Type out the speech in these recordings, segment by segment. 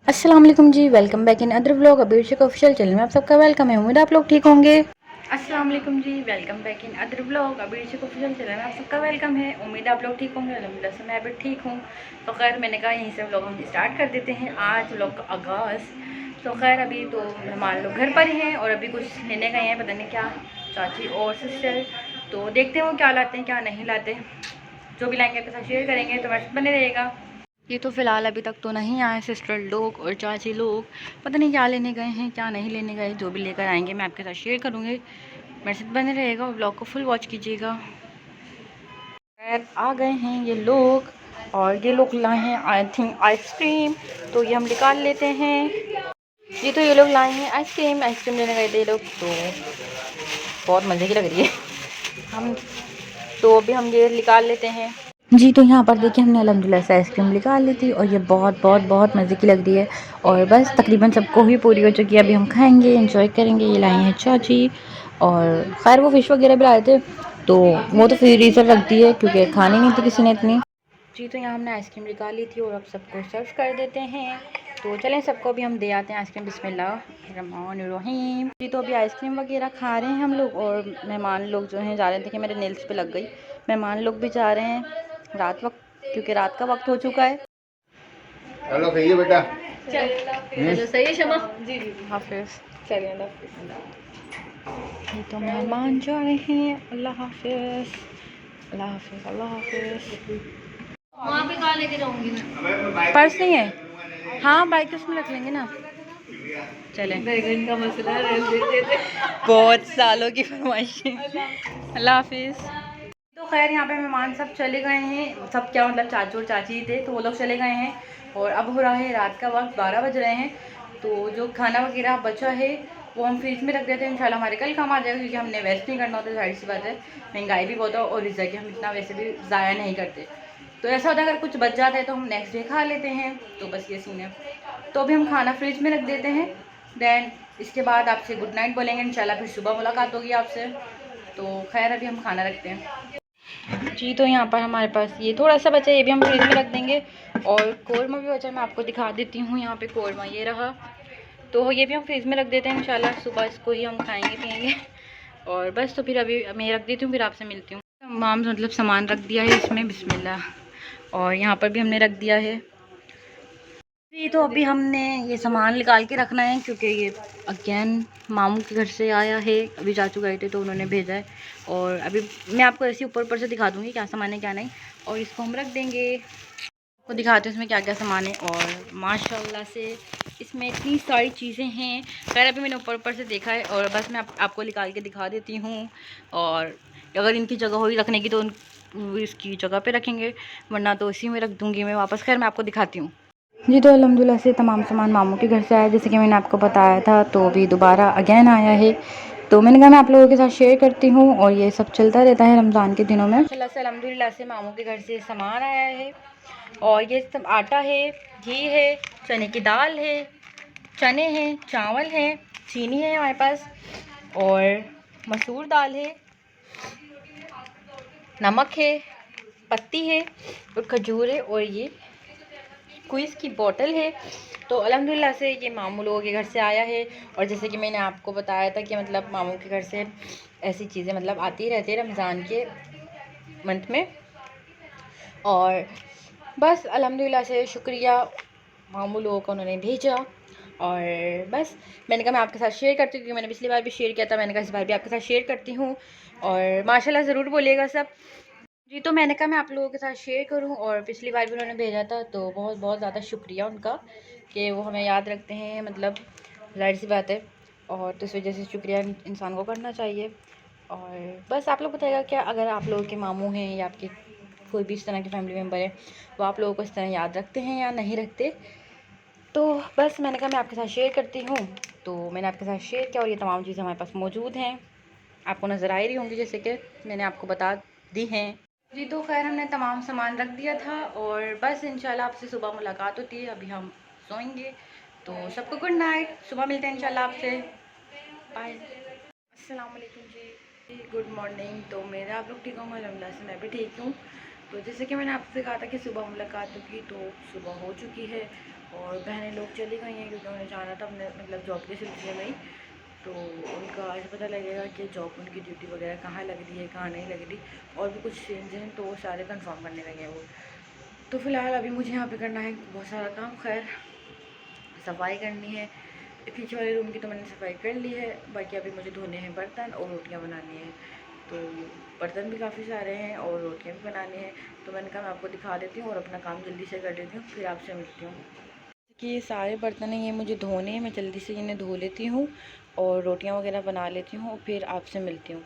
अस्सलाम वालेकुम ji, welcome back in other vlog Abhishek official channel में आप सबका वेलकम है। उम्मीद आप लोग ठीक होंगे। अस्सलाम वालेकुम ji, welcome back in other vlog Abhishek official channel में आप सबका वेलकम है। उम्मीद आप लोग ठीक होंगे। अल्हम्दुलिल्लाह से मैं भी ठीक हूँ। तो खैर मैंने कहा यहीं से व्लॉग हम स्टार्ट कर देते हैं आज व्लॉग का आगाज़। तो खैर अभी तो मेहमान लोग घर पर ही हैं और अभी कुछ लेने गए हैं, पता नहीं क्या, चाची और सिस्टर। तो देखते हैं वो क्या लाते हैं क्या नहीं लाते। जो भी लाएंगे आपके साथ शेयर करेंगे, तो बस बने रहेगा। ये तो फ़िलहाल अभी तक तो नहीं आए सिस्टर लोग और चाची लोग, पता नहीं क्या लेने गए हैं क्या नहीं लेने गए। जो भी लेकर आएंगे मैं आपके साथ शेयर करूँगी। मेरे साथ बने रहेगा और ब्लॉग को फुल वॉच कीजिएगा। खैर आ गए हैं ये लोग और ये लोग लाए हैं आई थिंक आइसक्रीम, तो ये हम निकाल लेते हैं। जी तो ये लोग लाए हैं आइसक्रीम लेने गए थे ये लोग, तो बहुत मज़े की लग रही है। हम तो अभी हम ये निकाल लेते हैं। जी तो यहाँ पर देखिए हमने अल्हम्दुलिल्लाह से आइसक्रीम निकाल ली थी और ये बहुत बहुत बहुत मज़े की लग रही है। और बस तकरीबन सबको ही पूरी हो चुकी है। अभी हम खाएंगे, एंजॉय करेंगे। ये लाई हैं चाची और खैर वो फ़िश वगैरह भी लाए थे, तो वो तो फ्रीज़र रख दी है क्योंकि खानी नहीं थी किसी ने इतनी। जी तो यहाँ हमने आइसक्रीम निकाल ली थी और अब सबको सर्व कर देते हैं। तो चलें सबको अभी हम दे आते हैं आइसक्रीम। बिस्मिल्लाहिर्रहमानिर्रहीम। जी तो अभी आइसक्रीम वगैरह खा रहे हैं हम लोग और मेहमान लोग जो हैं जा रहे थे कि मेरे नेल्स पे लग गई। मेहमान लोग भी जा रहे हैं रात वक्त, क्योंकि रात का वक्त हो चुका है। हेलो कहिए बेटा। चलो सही है शमा जी जी हाफिज़। चलिए ये तो मेहमान जा रहे हैं। अल्लाह हाफिज़ अल्लाह हाफिज़ अल्लाह हाफिज़। वहाँ पे कहाँ लेके जाऊँगी मैं? पर्स नहीं है? हाँ बाइक उसमें रख लेंगे ना। चलें, बैगन का मसला है। बहुत सालों की फरमाइश है। अल्लाह हाफिज़। तो खैर यहाँ पे मेहमान सब चले गए हैं। सब क्या मतलब चाचू और चाची थे, तो वो लोग चले गए हैं और अब हो रहा है रात का वक्त, 12 बज रहे हैं। तो जो खाना वगैरह बचा है वो हम फ्रिज में रख देते हैं, इंशाल्लाह हमारे कल काम आ जाएगा, क्योंकि हमने वेस्ट नहीं करना होता। जाहिर सी बात है, महंगाई भी बहुत है और इस जगह हम इतना वैसे भी ज़ाया नहीं करते। तो ऐसा होता है अगर कुछ बच जाता है तो हम नेक्स्ट डे खा लेते हैं। तो बस ये सीन है। तो अभी हम खाना फ्रिज में रख देते हैं। देन इसके बाद आपसे गुड नाइट बोलेंगे इंशाल्लाह, फिर सुबह मुलाकात होगी आपसे। तो खैर अभी हम खाना रखते हैं। जी तो यहाँ पर हमारे पास ये थोड़ा सा बचा है, ये भी हम फ्रिज में रख देंगे। और कौरमा भी बचा है, मैं आपको दिखा देती हूँ। यहाँ पे कौरमा ये रहा, तो ये भी हम फ्रिज में रख देते हैं। इंशाल्लाह सुबह इसको ही हम खाएंगे पिएंगे। और बस तो फिर अभी मैं रख देती हूँ, फिर आपसे मिलती हूँ। तमाम मतलब सामान रख दिया है इसमें, बिस्मिल्लाह। और यहाँ पर भी हमने रख दिया है। जी तो अभी हमने ये सामान निकाल के रखना है, क्योंकि ये अगेन मामू के घर से आया है। अभी चाचू गए थे तो उन्होंने भेजा है। और अभी मैं आपको ऐसे ऊपर ऊपर से दिखा दूँगी क्या सामान है क्या नहीं। और इसको हम रख देंगे, आपको दिखाते हैं इसमें क्या क्या सामान है। और माशाल्लाह से इसमें इतनी सारी चीज़ें हैं। खैर अभी मैंने ऊपर ऊपर से देखा है और बस मैं आपको निकाल के दिखा देती हूँ। और अगर इनकी जगह हुई रखने की तो इसकी जगह पे रखेंगे, वरना तो इसी में रख दूँगी मैं वापस। खैर मैं आपको दिखाती हूँ। जी तो अल्हम्दुलिल्लाह से तमाम सामान मामू के घर से आया, जैसे कि मैंने आपको बताया था। तो अभी दोबारा अगेन आया है, तो मैंने कहा मैं आप लोगों के साथ शेयर करती हूँ। और ये सब चलता रहता है रमज़ान के दिनों में। माशाल्लाह से अल्हम्दुलिल्लाह से मामू के घर से सामान आया है। और ये सब आटा है, घी है, चने की दाल है, चने हैं, चावल है, चीनी है हमारे पास, और मसूर दाल है, नमक है, पत्ती है और खजूर है, और ये क्विज़ की बोतल है। तो अल्हम्दुलिल्लाह से ये मामू लोगों के घर से आया है। और जैसे कि मैंने आपको बताया था कि मतलब मामू के घर से ऐसी चीज़ें मतलब आती रहती है रमज़ान के मंथ में। और बस अल्हम्दुलिल्लाह से शुक्रिया मामू लोगों को उन्होंने भेजा। और बस मैंने कहा मैं आपके साथ शेयर करती हूँ, क्योंकि मैंने पिछली बार भी शेयर किया था। मैंने कहा इस बार भी आपके साथ शेयर करती हूँ। और माशाल्लाह ज़रूर बोलिएगा सब। जी तो मैंने कहा मैं आप लोगों के साथ शेयर करूं, और पिछली बार भी उन्होंने भेजा था, तो बहुत बहुत ज़्यादा शुक्रिया उनका कि वो हमें याद रखते हैं, मतलब जाहिर सी बात है। और तो इस वजह से शुक्रिया इंसान को करना चाहिए। और बस आप लोग बताइएगा क्या, अगर आप लोगों के मामू हैं या आपके कोई भी इस तरह के फैमिली मेम्बर हैं, वो आप लोगों को इस तरह याद रखते हैं या नहीं रखते। तो बस मैंने कहा मैं आपके साथ शेयर करती हूँ। तो मैंने आपके साथ शेयर किया और ये तमाम चीज़ें हमारे पास मौजूद हैं, आपको नज़र आ रही होंगी जैसे कि मैंने आपको बता दी हैं। जी तो खैर हमने तमाम सामान रख दिया था और बस इंशाल्लाह आपसे सुबह मुलाकात होती है। अभी हम सोएंगे, तो सबको गुड नाइट, सुबह मिलते हैं इंशाल्लाह आपसे। बाय। अस्सलाम वालेकुम जी, गुड मॉर्निंग। तो मेरे आप लोग ठीक होंगे, अल्हम्दुलिल्लाह से मैं भी ठीक हूँ। तो जैसे कि मैंने आपसे कहा था कि सुबह मुलाकात होगी, तो सुबह हो चुकी है। और बहनें लोग चली गई हैं क्योंकि उन्हें जाना था अपने मतलब जॉब के सिलसिले में ही। तो उनका आज पता लगेगा कि जॉब उनकी ड्यूटी वगैरह कहाँ लग रही है, कहाँ नहीं लग रही, और भी कुछ चेंज हैं तो वो सारे कंफर्म करने लगे हैं वो। तो फ़िलहाल अभी मुझे यहाँ पे करना है बहुत सारा काम। खैर सफाई करनी है, पीछे वाले रूम की तो मैंने सफाई कर ली है, बाकी अभी मुझे धोने हैं बर्तन और रोटियाँ बनानी है। तो बर्तन भी काफ़ी सारे हैं और रोटियाँ भी बनानी है, तो मैंने कहा मैं आपको दिखा देती हूँ और अपना काम जल्दी से कर लेती हूँ, फिर आपसे मिलती हूँ। कि ये सारे बर्तन हैं, ये मुझे धोने हैं, मैं जल्दी से इन्हें धो लेती हूँ और रोटियाँ वगैरह बना लेती हूँ, फिर आपसे मिलती हूँ।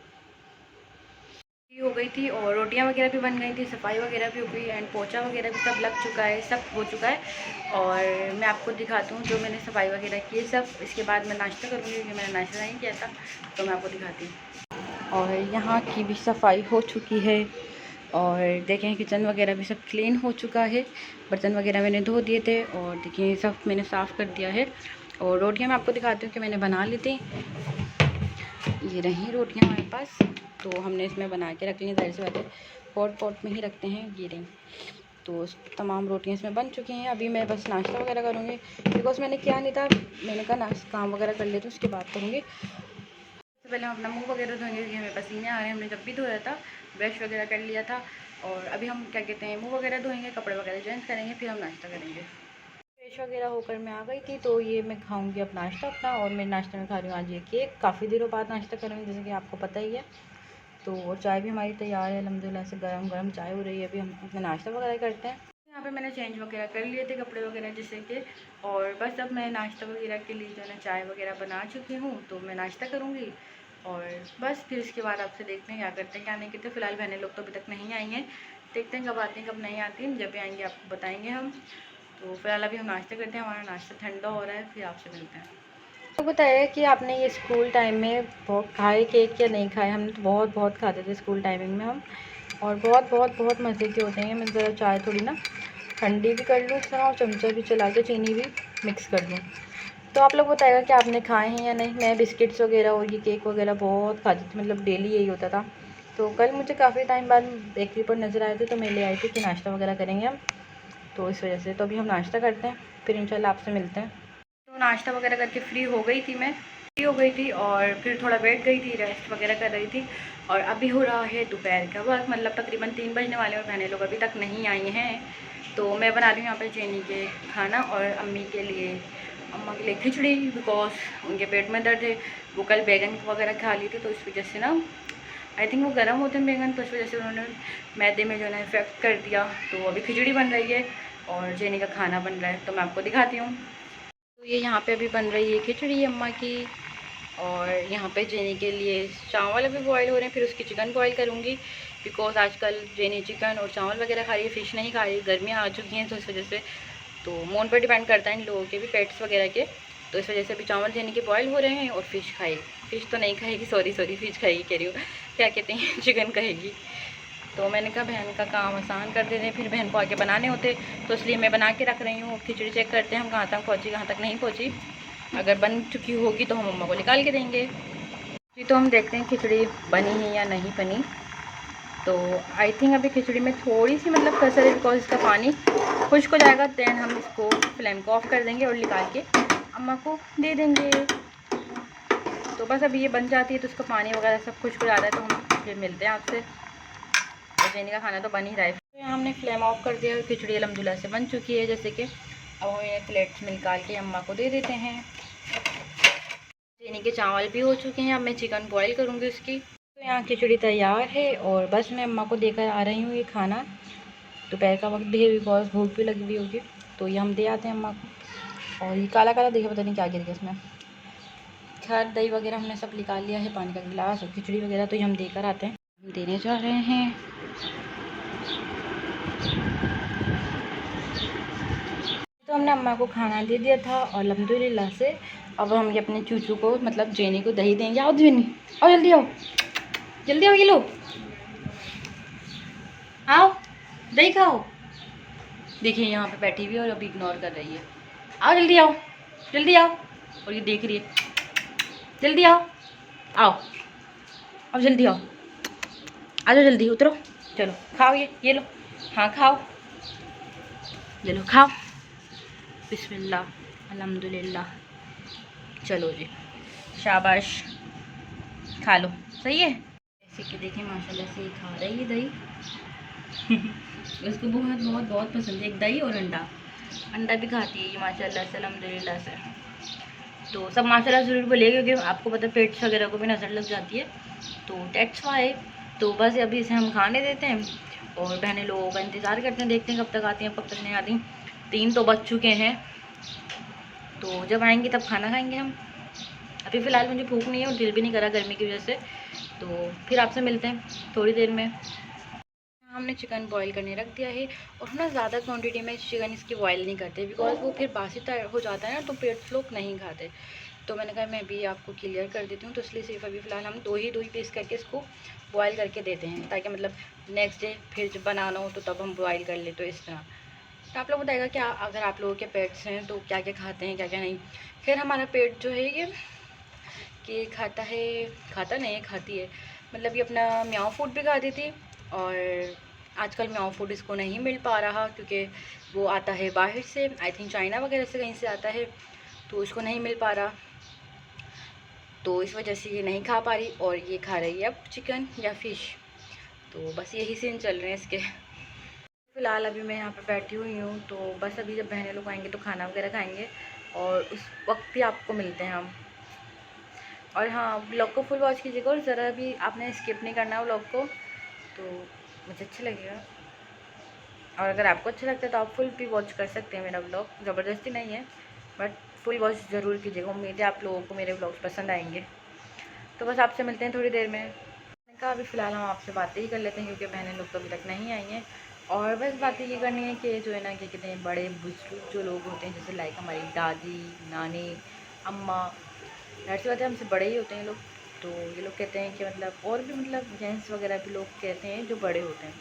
हो गई थी और रोटियां वगैरह भी बन गई थी, सफाई वगैरह भी हो गई एंड पोछा वगैरह भी सब लग चुका है, सब हो चुका है। और मैं आपको दिखाती हूँ जो मैंने सफाई वगैरह की है सब। इसके बाद मैं नाश्ता करूँगी क्योंकि मैंने नाश्ता नहीं किया था, तो मैं आपको दिखाती हूँ। और यहाँ की भी सफाई हो चुकी है और देखें किचन वगैरह भी सब क्लीन हो चुका है, बर्तन वगैरह मैंने धो दिए थे और देखिए सब मैंने साफ़ कर दिया है। और रोटियाँ मैं आपको दिखाती हूँ कि मैंने बना ली थी, ये रही रोटियाँ हमारे पास, तो हमने इसमें बना के रख ली, ज़ाहिर सी बात है पॉट में ही रखते हैं, ये रही। तो तमाम रोटियाँ इसमें बन चुकी हैं। अभी मैं बस नाश्ता वगैरह करूँगी बिकॉज मैंने किया नहीं था, मैंने कहा नाश्ता काम वगैरह कर लेते उसके बाद करूँगी। सबसे पहले हम अपना मुँह वगैरह धोएंगे क्योंकि हमें पसीने आ रहे हैं, हमने जब भी धोया था ब्रश वगैरह कर लिया था। और अभी हम क्या कहते हैं मुँह वगैरह धोएंगे, कपड़े वगैरह चेंज करेंगे, फिर हम नाश्ता करेंगे। फ्रेश वगैरह होकर मैं आ गई थी, तो ये मैं खाऊंगी अब नाश्ता अपना। और मेरे नाश्ते में खा रही हूँ आज ये केक, काफ़ी दिनों बाद नाश्ता करूँगी जैसे कि आपको पता ही है। तो और चाय भी हमारी तैयार है अल्हम्दुलिल्लाह से, गरम गरम चाय हो रही है। अभी हम अपना नाश्ता वगैरह करते हैं। यहाँ पे मैंने चेंज वगैरह कर लिए थे कपड़े वगैरह जैसे कि, और बस अब मैं नाश्ता वगैरह के लिए जो है ना चाय वगैरह बना चुकी हूँ, तो मैं नाश्ता करूँगी और बस फिर इसके बाद आपसे देखते हैं क्या करते हैं क्या नहीं करते। फ़िलहाल बहनें लोग तो अभी तक नहीं आई हैं, देखते हैं कब आती हैं कब नहीं आती हैं, जब भी आएंगे आपको बताएंगे हम। तो फिलहाल अभी हम नाश्ता करते हैं, हमारा नाश्ता ठंडा हो रहा है, फिर आपसे मिलते हैं। तो बताया कि आपने ये स्कूल टाइम में बहुत खाए केक या नहीं खाए? हमने तो बहुत बहुत खाते थे स्कूल टाइमिंग में हम, और बहुत बहुत बहुत मज़े के होते हैं। मैं ज़रा चाय थोड़ी ना ठंडी भी कर लूँ और चमचा भी चला के चीनी भी मिक्स कर लूँ। तो आप लोग बताएगा कि आपने खाए हैं या नहीं। मैं बिस्किट्स वगैरह और ये केक वगैरह बहुत खाती थी, मतलब डेली यही होता था। तो कल मुझे काफ़ी टाइम बाद बेकरी पर नज़र आए थे, तो मैं ले आई थी कि नाश्ता वगैरह करेंगे हम, तो इस वजह से। तो अभी हम नाश्ता करते हैं, फिर इंशाल्लाह आपसे मिलते हैं। तो नाश्ता वगैरह करके फ्री हो गई थी, मैं फ्री हो गई थी और फिर थोड़ा बैठ गई थी, रेस्ट वगैरह कर रही थी। और अभी हो रहा है दोपहर का वक्त, मतलब तकरीबन 3 बजने वाले और बहनें लोग अभी तक नहीं आई हैं। तो मैं बना रही हूँ यहाँ पे चीनी के खाना और अम्मी के लिए, अम्मा के लिए खिचड़ी, बिकॉज उनके पेट में दर्द है। वो कल बैगन वगैरह खा ली थी, तो इस वजह से ना आई थिंक वो गर्म होते हैं बैगन, तो इस वजह से उन्होंने मैदे में जो है ना इफेक्ट कर दिया। तो अभी खिचड़ी बन रही है और चीनी का खाना बन रहा है, तो मैं आपको दिखाती हूँ। तो ये यहाँ पे अभी बन रही है खिचड़ी अम्मा की, और यहाँ पे जेनी के लिए चावल अभी बॉईल हो रहे हैं, फिर उसकी चिकन बॉईल करूँगी। बिकॉज आजकल जेनी चिकन और चावल वगैरह खा रही है, फ़िश नहीं खा रही, गर्मियाँ आ चुकी हैं तो इस वजह से। तो मूड पर डिपेंड करता है इन लोगों के भी पेट्स वगैरह के, तो इस वजह से अभी चावल जेनी के बॉईल हो रहे हैं और फ़िश खाएगी, फ़िश तो नहीं खाएगी, सॉरी फ़िश खाएगी कह रही हूँ, क्या कहते हैं चिकन खाएगी। तो मैंने कहा बहन का काम आसान कर देते हैं, फिर बहन को आगे बनाने होते, तो इसलिए मैं बना के रख रही हूँ। खिचड़ी चेक करते हैं हम कहाँ तक पहुँची कहाँ तक नहीं पहुँची, अगर बन चुकी होगी तो हम मम्मा को निकाल के देंगे। जी तो हम देखते हैं खिचड़ी बनी है या नहीं बनी। तो आई थिंक अभी खिचड़ी में थोड़ी सी मतलब कसर है, बिकॉज इसका पानी खुश्क हो जाएगा, दैन हम इसको फ्लेम को ऑफ कर देंगे और निकाल के अम्मा को दे देंगे। तो बस अभी ये बन जाती है तो उसका पानी वगैरह सब खुश्क हो जाता है, तो हम फिर मिलते हैं आपसे। और जेनी का खाना तो बन ही रहा है। तो यहाँ हमने फ्लेम ऑफ कर दिया, खिचड़ी अल्हम्दुलिल्लाह से बन चुकी है जैसे कि। अब हम ये प्लेट्स में निकाल के अम्मा को दे देते हैं। जेनी के चावल भी हो चुके हैं, अब मैं चिकन बॉईल करूँगी उसकी। तो यहाँ खिचड़ी तैयार है और बस मैं अम्मा को देकर आ रही हूँ ये खाना। दोपहर का वक्त भी है, बिकॉज भूख भी लगी हुई होगी, तो ये हम दे आते हैं अम्मा को। और ये काला काला देखिए, पता नहीं क्या गिर गया इसमें। खैर दही वगैरह हमने सब निकाल लिया है, पानी का गिलास और खिचड़ी वगैरह तो ये हम देकर आते हैं। हम देने जा रहे हैं। तो हमने अम्मा को खाना दे दिया था और अल्हम्दुलिल्लाह से अब हम ये अपने चूचू को मतलब जेनी को दही देंगे। आओ जेनी, आओ जल्दी आओ, जल्दी आओ, ये लो आओ दही खाओ। देखिए यहाँ पे बैठी हुई है और अभी इग्नोर कर रही है। आओ जल्दी आओ, जल्दी आओ, और ये देख रही है, जल्दी आओ, आओ अब जल्दी आओ, आ जाओ जल्दी उतरो, चलो खाओ ये लो, हाँ खाओ, ये लो खाओ, बिस्मिल्लाह, अल्हम्दुलिल्लाह। चलो जी, शाबाश, खा लो। सही है। जैसे कि देखिए माशाल्लाह से खा रही है दही। उसको बहुत बहुत बहुत पसंद है, एक दही और अंडा भी खाती है ये माशाल्लाह से, अल्हम्दुलिल्लाह से। तो सब माशाल्लाह ज़रूर बोलिए, क्योंकि आपको पता है पेट्स वगैरह को भी नज़र लग जाती है, तो डेट्स वाई। तो बस अभी इसे हम खाने देते हैं और बहनें लोगों का इंतज़ार करते हैं, देखते हैं कब तक आती हैं कब तक नहीं आती। 3 तो बज चुके हैं, तो जब आएंगी तब खाना खाएंगे हम। अभी फ़िलहाल मुझे भूख नहीं है और दिल भी नहीं करा गर्मी की वजह से, तो फिर आपसे मिलते हैं थोड़ी देर में। हमने चिकन बॉईल करने रख दिया है, और ना ज़्यादा क्वांटिटी में चिकन इसकी बॉईल नहीं करते, बिकॉज वो फिर बासी हो जाता है ना, तो पेट लोग नहीं खाते। तो मैंने कहा मैं भी आपको क्लियर कर देती हूँ, तो इसलिए सिर्फ अभी फ़िलहाल हम दो ही पीस करके इसको बॉईल करके देते हैं, ताकि मतलब नेक्स्ट डे फिर जब बनाना हो तो तब हम बॉईल कर ले। तो इस तरह तो आप लोग बताएगा कि अगर आप लोगों के पेट्स हैं तो क्या क्या खाते हैं क्या क्या नहीं। फिर हमारा पेट जो है ये कि खाता नहीं है, खाती है, मतलब ये अपना म्याऊ फूड भी खाती थी, और आजकल म्याऊ फूड इसको नहीं मिल पा रहा, क्योंकि वो आता है बाहर से, आई थिंक चाइना वगैरह से कहीं से आता है, तो इसको नहीं मिल पा रहा, तो इस वजह से ये नहीं खा पा रही, और ये खा रही है अब चिकन या फ़िश। तो बस यही सीन चल रहे हैं इसके। फ़िलहाल अभी मैं यहाँ पे बैठी हुई हूँ, तो बस अभी जब बहनें लोग आएंगे तो खाना वगैरह खाएंगे, और उस वक्त भी आपको मिलते हैं हम। और हाँ, ब्लॉग को फुल वॉच कीजिएगा, और ज़रा भी आपने स्किप नहीं करना ब्लॉग को, तो मुझे अच्छा लगेगा। और अगर आपको अच्छा लगता है तो आप फुल भी वॉच कर सकते हैं मेरा ब्लॉग, ज़बरदस्ती नहीं है, बट फुल वॉच ज़रूर कीजिएगा। उम्मीद है आप लोगों को मेरे ब्लॉग्स पसंद आएंगे। तो बस आपसे मिलते हैं थोड़ी देर में। मैंने कहा अभी फ़िलहाल हम आपसे बातें ही कर लेते हैं, क्योंकि बहनें लोग तो अभी तक नहीं आई हैं, और बस बातें ये करनी है कि जो है ना, कि कितने बड़े बुजुर्ग जो लोग होते हैं, जैसे लाइक हमारी दादी, नानी, अम्मा, ज़ाहिर सी बात है हमसे बड़े ही होते हैं लोग, तो ये लोग कहते हैं कि मतलब, और भी मतलब जेंट्स वगैरह भी लोग कहते हैं जो बड़े होते हैं,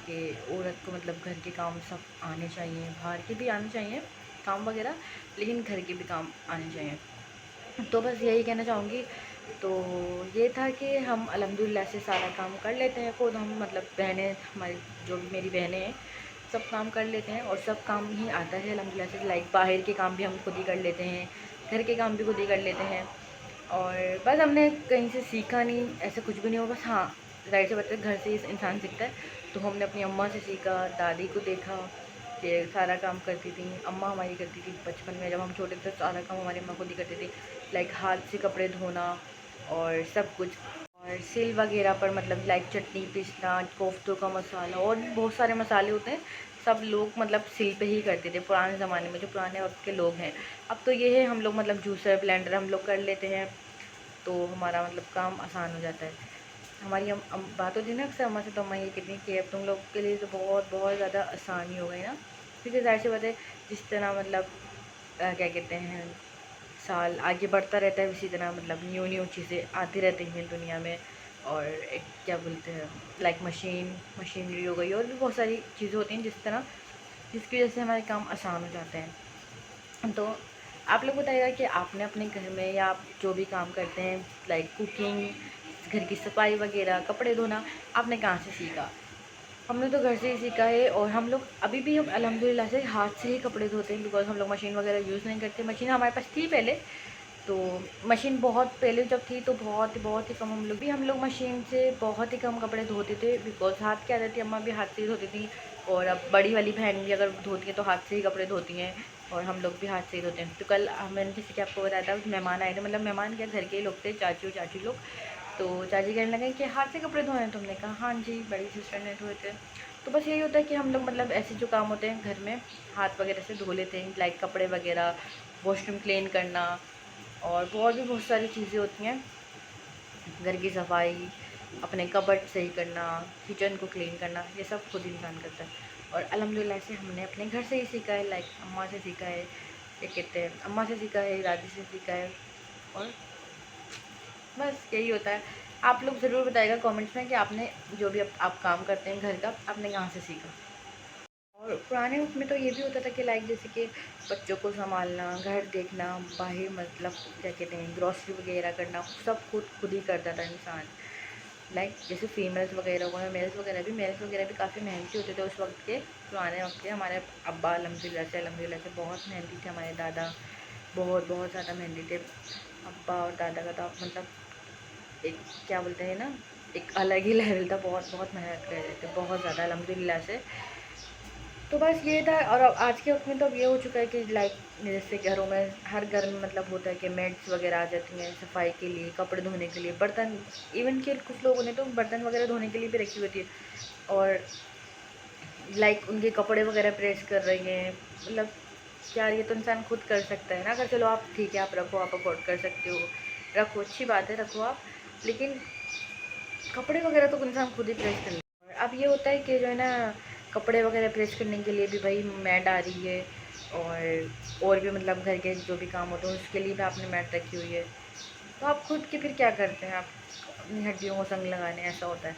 कि औरत को मतलब घर के काम सब आने चाहिए, बाहर के भी आने चाहिए काम वगैरह, लेकिन घर के भी काम आने चाहिए। तो बस यही कहना चाहूँगी। तो ये था कि हम अल्हम्दुलिल्लाह से सारा काम कर लेते हैं खुद, हम मतलब बहनें हमारी, जो भी मेरी बहनें हैं, सब काम कर लेते हैं, और सब काम ही आता है अल्हम्दुलिल्लाह से। लाइक बाहर के काम भी हम खुद ही कर लेते हैं, घर के काम भी खुद ही कर लेते हैं, और बस हमने कहीं से सीखा नहीं, ऐसा कुछ भी नहीं हो। बस हाँ, ज़ाहिर सी बात है घर से ही इंसान सीखता है, तो हमने अपनी अम्मा से सीखा, दादी को देखा कि सारा काम करती थी, अम्मा हमारी करती थी बचपन में, जब हम छोटे थे सारा काम हमारी अम्मा खुद ही करती थी, लाइक हाथ से कपड़े धोना और सब कुछ, और सिल वगैरह पर मतलब लाइक चटनी पीसना, कोफ्तों का मसाला, और भी बहुत सारे मसाले होते हैं, सब लोग मतलब सिल पे ही करते थे पुराने ज़माने में, जो पुराने वक्त के लोग हैं। अब तो ये है हम लोग मतलब जूसर ब्लेंडर हम लोग कर लेते हैं, तो हमारा मतलब काम आसान हो जाता है। हमारी बात होती है ना अक्सर अम्मा से, तो अम्मा ये कितनी कि अब तुम लोग के लिए तो बहुत बहुत ज़्यादा आसानी हो गई ना, क्योंकि ज़ाहिर सी बात है जिस तरह मतलब क्या कहते हैं, साल आगे बढ़ता रहता है, उसी तरह मतलब न्यू चीज़ें आती रहती हैं दुनिया में, और एक क्या बोलते हैं, लाइक मशीनरी हो गई, और भी बहुत सारी चीज़ें होती हैं जिसकी वजह से हमारे काम आसान हो जाते हैं। तो आप लोग बताइएगा कि आपने अपने घर में या आप जो भी काम करते हैं, लाइक कुकिंग, घर की सफाई वगैरह, कपड़े धोना, आपने कहाँ से सीखा। हमने तो घर से ही सीखा है, और हम लोग अभी भी हम अल्हम्दुलिल्लाह से हाथ से ही कपड़े धोते हैं, बिकॉज़ हम लोग मशीन वगैरह यूज़ नहीं करते। मशीन हमारे पास थी पहले, तो मशीन बहुत पहले जब थी तो बहुत ही कम, हम लोग मशीन से बहुत ही कम कपड़े धोते थे, बिकॉज़ हाथ की आदत थी, अम्मा भी हाथ से ही धोती थी, और अब बड़ी वाली बहन भी अगर धोती है तो हाथ से ही कपड़े धोती हैं, और हम लोग भी हाथ से ही धोते हैं। तो कल मैंने जैसे कि आपको बताया था, मेहमान आए थे, मतलब मेहमान क्या, घर के ही लोग थे, चाचू चाची लोग, तो चाची कहने लगे कि हाथ से कपड़े धोए हैं तुमने कहा हाँ जी, बड़ी सिस्टर ने धोए थे। तो बस यही होता है कि हम लोग मतलब ऐसे जो काम होते हैं घर में हाथ वगैरह से धो लेते हैं, लाइक कपड़े वगैरह, वॉशरूम क्लीन करना, और और भी बहुत सारी चीज़ें होती हैं, घर की सफाई, अपने कबर्ड सही करना, किचन को क्लीन करना, ये सब खुद इंसान करता है। और अल्हम्दुलिल्लाह से हमने अपने घर से ही सीखा है, लाइक अम्मा से सीखा है, क्या कहते हैं, अम्मा से सीखा है, दादी से सीखा है, और बस यही होता है। आप लोग ज़रूर बताइएगा कमेंट्स में कि आपने जो भी आप काम करते हैं घर का, आपने कहाँ से सीखा। और पुराने वक्त में तो ये भी होता था कि लाइक जैसे कि बच्चों को संभालना, घर देखना, बाहर मतलब क्या कहते हैं, ग्रॉसरी वगैरह करना, सब खुद ही करता था इंसान। लाइक जैसे फीमेल्स वगैरह हो गए, मेल्स वगैरह भी काफ़ी मेहनती होते थे उस वक्त के, पुराने वक्त के। हमारे अब्बा अल्हम्दुलिल्लाह से बहुत मेहनती थे, हमारे दादा बहुत बहुत ज़्यादा मेहनती थे। अब्बा और दादा का तो मतलब एक क्या बोलते हैं ना, एक अलग ही लेवल था, बहुत बहुत मेहनत कर रहे थे, बहुत ज़्यादा अल्हम्दुलिल्लाह से। तो बस ये था। और अब आज के वक्त में तो अब ये हो चुका है कि लाइक जैसे घरों में, हर घर में मतलब होता है कि मेड्स वगैरह आ जाती हैं सफाई के लिए, कपड़े धोने के लिए, बर्तन, इवन कि कुछ लोगों ने तो बर्तन वगैरह धोने के लिए भी रखी होती है, और लाइक उनके कपड़े वगैरह प्रेस कर रही हैं। मतलब यार ये तो इंसान खुद कर सकता है ना, अगर चलो आप ठीक है आप रखो, आप अफोर्ड कर सकते हो, रखो, अच्छी बात है, रखो आप, लेकिन कपड़े वगैरह तो इंसान खुद ही प्रेस कर ले। अब ये होता है कि जो है ना, कपड़े वगैरह प्रेस करने के लिए भी भाई मैट आ रही है, और भी मतलब घर के जो भी काम होते हैं उसके लिए भी आपने मैट रखी हुई है। तो आप खुद के फिर क्या करते हैं, आप अपनी हड्डियों को संग लगाने, ऐसा होता है।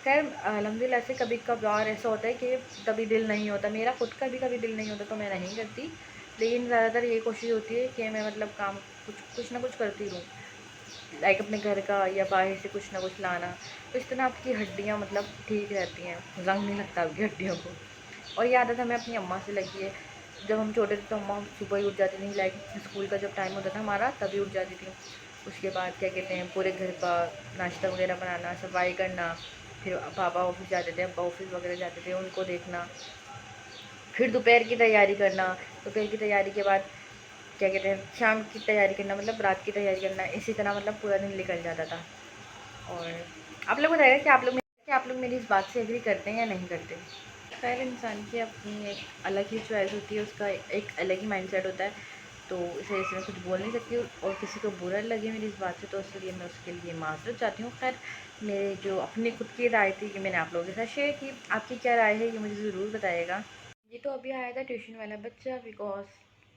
खैर अल्हम्दुलिल्लाह से कभी कभार ऐसा होता है कि कभी दिल नहीं होता, मेरा खुद का भी कभी दिल नहीं होता तो मैं नहीं करती, लेकिन ज़्यादातर यही कोशिश होती है कि मैं मतलब काम कुछ ना कुछ करती रहूँ, लाइक अपने घर का या बाहर से कुछ ना कुछ लाना। तो इस तरह आपकी हड्डियाँ मतलब ठीक रहती हैं, जंग नहीं लगता आपकी हड्डियों को। और ये आदत हमें अपनी अम्मा से लगी है। जब हम छोटे थे तो अम्मा सुबह ही उठ जाती थी, लाइक स्कूल का जब टाइम होता था हमारा तभी उठ जाती थी। उसके बाद क्या कहते हैं, पूरे घर का नाश्ता वगैरह बनाना, सफाई करना, फिर पापा ऑफिस जाते थे, अब्बा ऑफिस वगैरह जाते थे, उनको देखना, फिर दोपहर की तैयारी करना, दोपहर की तैयारी के बाद क्या कहते हैं, शाम की तैयारी करना, मतलब रात की तैयारी करना, इसी तरह मतलब पूरा दिन निकल जाता था। और आप लोग बताइएगा कि आप लोग मेरी इस बात से एग्री करते हैं या नहीं करते। खैर इंसान की अपनी एक अलग ही चॉइस होती है, उसका एक अलग ही माइंडसेट होता है, तो इसे इसमें कुछ बोल नहीं सकती हूँ। और किसी को बुरा लगे मेरी इस बात से तो इसलिए मैं उसके लिए माफ़रत चाहती हूँ। खैर मेरे जो अपनी खुद की राय थी कि मैंने आप लोगों के साथ शेयर की, आपकी क्या राय है ये मुझे ज़रूर बताइएगा। ये तो अभी आया था ट्यूशन वाला बच्चा, बिकॉज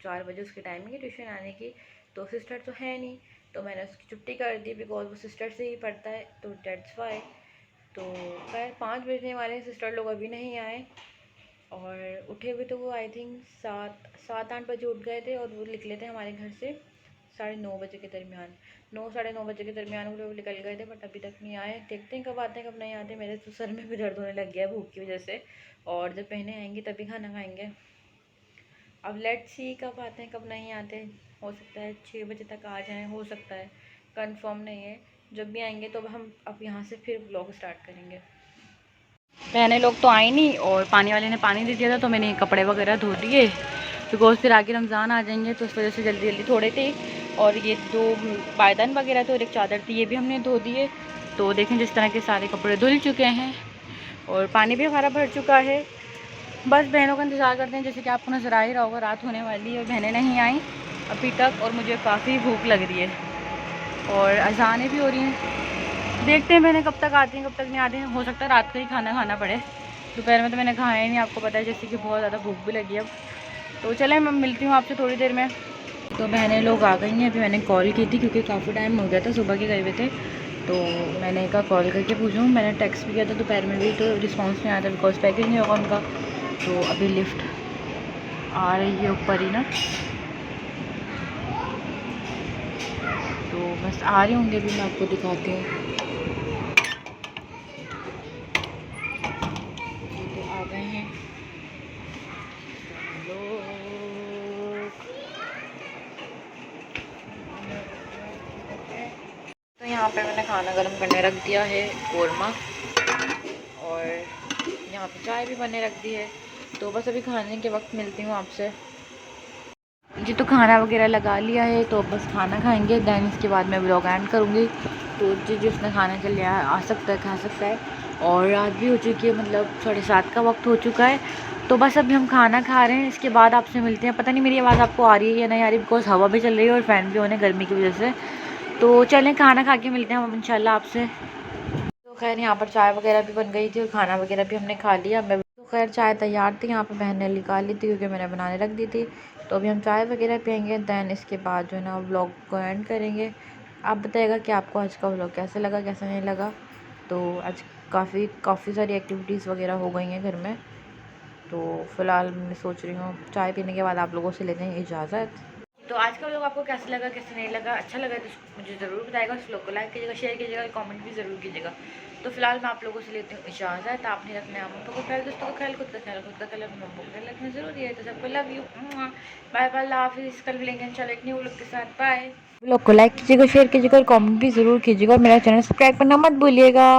4 बजे उसकी टाइमिंग है ट्यूशन आने की, तो सिस्टर तो है नहीं, तो मैंने उसकी छुट्टी कर दी, बिकॉज वो सिस्टर से ही पढ़ता है, तो डेट्स वाई। तो खैर 5 बजने वाले, सिस्टर लोग अभी नहीं आए, और उठे हुए तो वो आई थिंक 7-8 बजे उठ गए थे, और वो निकले थे हमारे घर से 9:30 बजे के दरमियान, 9-9:30 बजे के दरमियान वो लोग निकल गए थे, बट अभी तक नहीं आए। देखते हैं कब आते हैं कब नहीं आते। मेरे तो सर में भी दर्द होने लग गया है भूख की वजह से, और जब बहनें आएंगी तभी खाना खाएंगे। अब लेट्स सी कब आते हैं कब नहीं आते, हो सकता है 6 बजे तक आ जाएं, हो सकता है, कंफर्म नहीं है। जब भी आएंगे तो हम अब यहाँ से फिर व्लॉग स्टार्ट करेंगे। बहनें लोग तो आई नहीं, और पानी वाले ने पानी दे दिया था, तो मैंने कपड़े वगैरह धो दिए, बिकॉज फिर आगे रमज़ान आ जाएंगे, तो उस वजह से जल्दी जल्दी थोड़े थे। और ये 2 पायदान वगैरह थे और एक चादर थी, ये भी हमने धो दिए। तो देखें जिस तरह के सारे कपड़े धुल चुके हैं, और पानी भी हमारा भर चुका है। बस बहनों का इंतज़ार करते हैं, जैसे कि आपको नजर आ ही रहा होगा, रात होने वाली है और बहनें नहीं आई अभी तक, और मुझे काफ़ी भूख लग रही है, और अजानें भी हो रही हैं। देखते हैं बहनें कब तक आती हैं कब तक नहीं आती हैं, हो सकता है रात का ही खाना खाना पड़े, दोपहर में तो मैंने खाया ही नहीं, आपको पता है, जैसे कि बहुत ज़्यादा भूख भी लगी है अब। तो चलें मैं मिलती हूँ आपसे थोड़ी देर में। तो बहनें लोग आ गई हैं, अभी मैंने कॉल की थी क्योंकि काफ़ी टाइम हो गया था, सुबह के गए हुए थे, तो मैंने कहा कॉल करके पूछूँ। मैंने टेक्स्ट भी किया था दोपहर में भी, तो रिस्पांस नहीं आया था, बिकॉज पैकेज नहीं होगा उनका। तो अभी लिफ्ट आ रही है ऊपर ही ना, तो बस आ रही होंगे, अभी मैं आपको दिखाती हूँ। तो आ गए हैं लोग। तो यहाँ पे मैंने खाना गर्म करने रख दिया है, कोरमा, और यहाँ पे चाय भी बने रख दी है। तो बस अभी खाने के वक्त मिलती हूँ आपसे जी। तो खाना वगैरह लगा लिया है, तो बस खाना खाएंगे, दैन इसके बाद मैं व्लॉग एंड करूँगी। तो जिसने खाना चल लिया आ सकता है, खा सकता है। और रात भी हो चुकी है, मतलब 7:30 का वक्त हो चुका है। तो बस अभी हम खाना खा रहे हैं, इसके बाद आपसे मिलते हैं। पता नहीं मेरी आवाज़ आपको आ रही है या नहीं आ रही, बिकॉज हवा भी चल रही है और फ़ैन भी होने गर्मी की वजह से। तो चलें खाना खा के मिलते हैं हम इंशाल्लाह आपसे। तो खैर यहाँ पर चाय वगैरह भी बन गई थी और खाना वगैरह भी हमने खा लिया। मैं तो खैर चाय तैयार थी, यहाँ पे बहन ने निकाल ली थी क्योंकि मैंने बनाने रख दी थी। तो अभी हम चाय वगैरह पियेंगे, दैन इसके बाद जो है ना व्लॉग को एंड करेंगे। आप बताइएगा कि आपको आज का व्लॉग कैसे लगा, कैसा नहीं लगा। तो आज काफ़ी सारी एक्टिविटीज़ वगैरह हो गई हैं घर में। तो फ़िलहाल मैं सोच रही हूँ चाय पीने के बाद आप लोगों से लेते हैं इजाज़त। तो आज का व्लॉग आपको कैसा लगा, कैसा नहीं लगा, अच्छा लगा तो मुझे ज़रूर बताएगा। उस व्लॉग को लाइक कीजिएगा, शेयर कीजिएगा, कमेंट भी ज़रूर कीजिएगा। तो फिलहाल मैं आप लोगों से लेती हूँ इजाज़त। आपने रखना है आप को ख्याल, दोस्तों का ख्याल, खुद का ख्याल, खुद का ख्याल अपने मम्मों का ख्याल रखना ज़रूरी है। तो सबको लव यू, बाय बाय, अल्लाह हाफिज़। कल मिलेंगे इंशाल्लाह एक न्यू व्लॉग के साथ। बाय। व्लॉग को लाइक कीजिएगा, शेयर कीजिएगा और कमेंट भी ज़रूर कीजिएगा और मेरा चैनल सब्सक्राइब करना मत भूलिएगा।